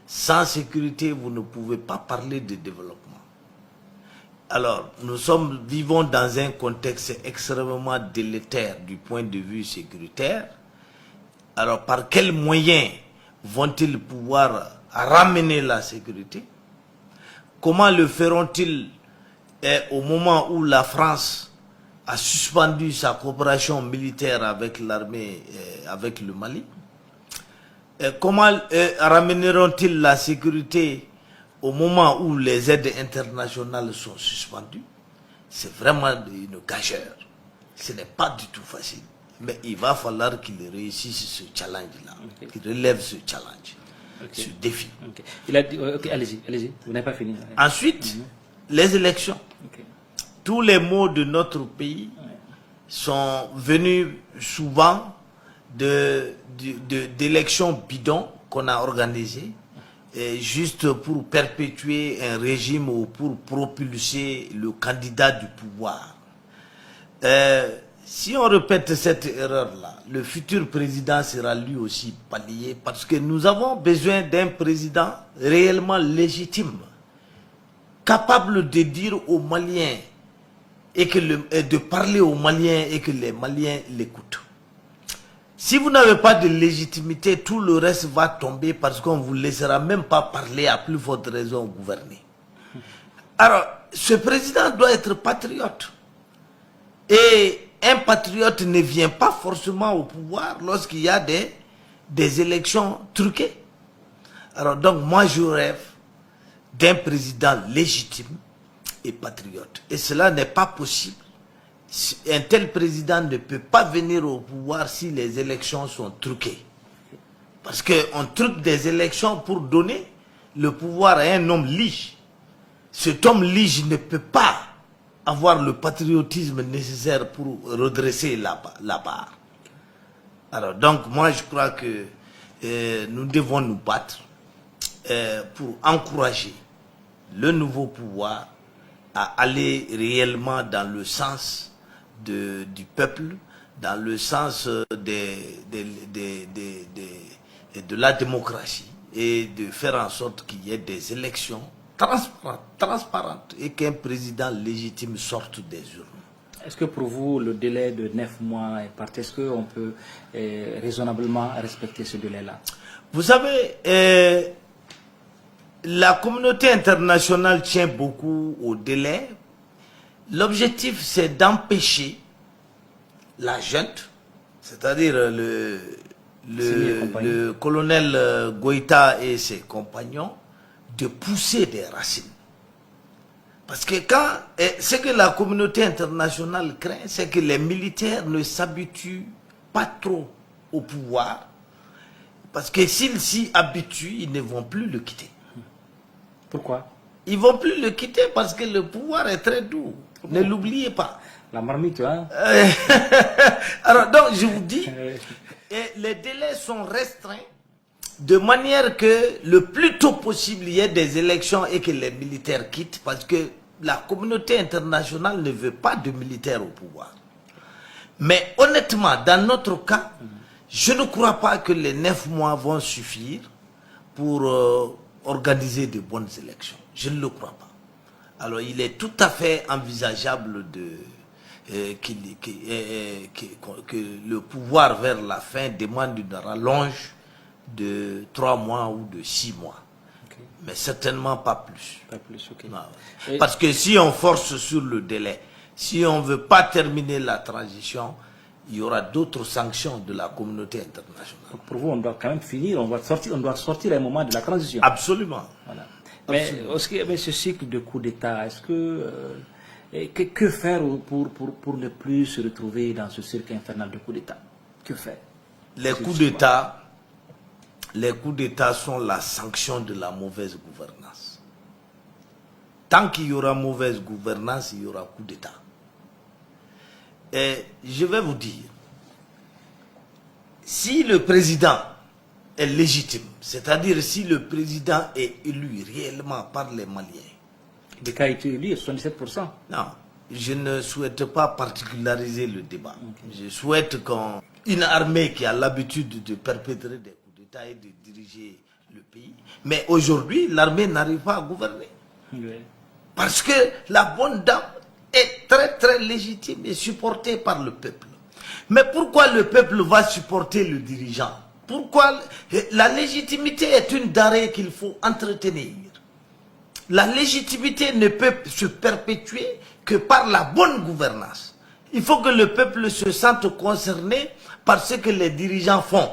Sans sécurité, vous ne pouvez pas parler de développement. Alors, nous vivons dans un contexte extrêmement délétère du point de vue sécuritaire. Alors, par quels moyens vont-ils pouvoir ramener la sécurité? Comment le feront-ils au moment où la France a suspendu sa coopération militaire avec l'armée, avec le Mali? Comment ramèneront-ils la sécurité au moment où les aides internationales sont suspendues? C'est vraiment une gageure. Ce n'est pas du tout facile. Mais il va falloir qu'ils réussissent ce challenge-là, qu'ils relèvent ce challenge, ce défi. Il a dit, allez-y, vous n'avez pas fini. Ensuite, les élections. Tous les maux de notre pays sont venus souvent d'élections bidons qu'on a organisées, juste pour perpétuer un régime ou pour propulser le candidat du pouvoir. Si on répète cette erreur-là, le futur président sera lui aussi balayé, parce que nous avons besoin d'un président réellement légitime, capable de dire aux Maliens et de parler aux Maliens et que les Maliens l'écoutent. Si vous n'avez pas de légitimité, tout le reste va tomber parce qu'on ne vous laissera même pas parler, à plus forte raison gouverner. Alors, ce président doit être patriote. Et un patriote ne vient pas forcément au pouvoir lorsqu'il y a des élections truquées. Alors donc, moi je rêve d'un président légitime et patriote. Et cela n'est pas possible. Un tel président ne peut pas venir au pouvoir si les élections sont truquées. Parce qu'on truque des élections pour donner le pouvoir à un homme lige. Cet homme lige ne peut pas avoir le patriotisme nécessaire pour redresser la barre. Alors donc moi je crois que nous devons nous battre pour encourager le nouveau pouvoir à aller réellement dans le sens du peuple, dans le sens de la démocratie, et de faire en sorte qu'il y ait des élections transparentes et qu'un président légitime sorte des urnes. Est-ce que pour vous, le délai de 9 mois est parti? Est-ce qu'on peut raisonnablement respecter ce délai-là? Vous savez, la communauté internationale tient beaucoup au délai. L'objectif, c'est d'empêcher la junte, c'est-à-dire le colonel Goïta et ses compagnons, de pousser des racines. Parce que ce que la communauté internationale craint, c'est que les militaires ne s'habituent pas trop au pouvoir. Parce que s'ils s'y habituent, ils ne vont plus le quitter. Pourquoi? Ils ne vont plus le quitter parce que le pouvoir est très doux. Ne l'oubliez pas. La marmite, hein? Alors, donc, je vous dis, les délais sont restreints de manière que le plus tôt possible, il y ait des élections et que les militaires quittent, parce que la communauté internationale ne veut pas de militaires au pouvoir. Mais honnêtement, dans notre cas, je ne crois pas que les 9 mois vont suffire pour organiser de bonnes élections. Je ne le crois pas. Alors il est tout à fait envisageable que le pouvoir vers la fin demande une rallonge de 3 mois ou de 6 mois. Mais certainement pas plus. Pas plus, ok. Parce que si on force sur le délai, si on ne veut pas terminer la transition, il y aura d'autres sanctions de la communauté internationale. Donc pour vous, on doit quand même finir, on doit sortir à un moment de la transition. Absolument. Voilà. Mais ce cycle de coup d'État, est-ce que faire pour ne plus se retrouver dans ce cirque infernal de coup d'État? Que faire? Les coups d'État sont la sanction de la mauvaise gouvernance. Tant qu'il y aura mauvaise gouvernance, il y aura coup d'État. Et je vais vous dire, si le président est légitime, c'est-à-dire si le président est élu réellement par les Maliens. Le cas a été élu à 77%. Non, je ne souhaite pas particulariser le débat. Je souhaite qu'une armée qui a l'habitude de perpétrer des coups d'État et de diriger le pays. Mais aujourd'hui, l'armée n'arrive pas à gouverner. Oui. Parce que la bonne dame est très très légitime et supportée par le peuple. Mais pourquoi le peuple va supporter le dirigeant? Pourquoi la légitimité est une denrée qu'il faut entretenir. La légitimité ne peut se perpétuer que par la bonne gouvernance. Il faut que le peuple se sente concerné par ce que les dirigeants font.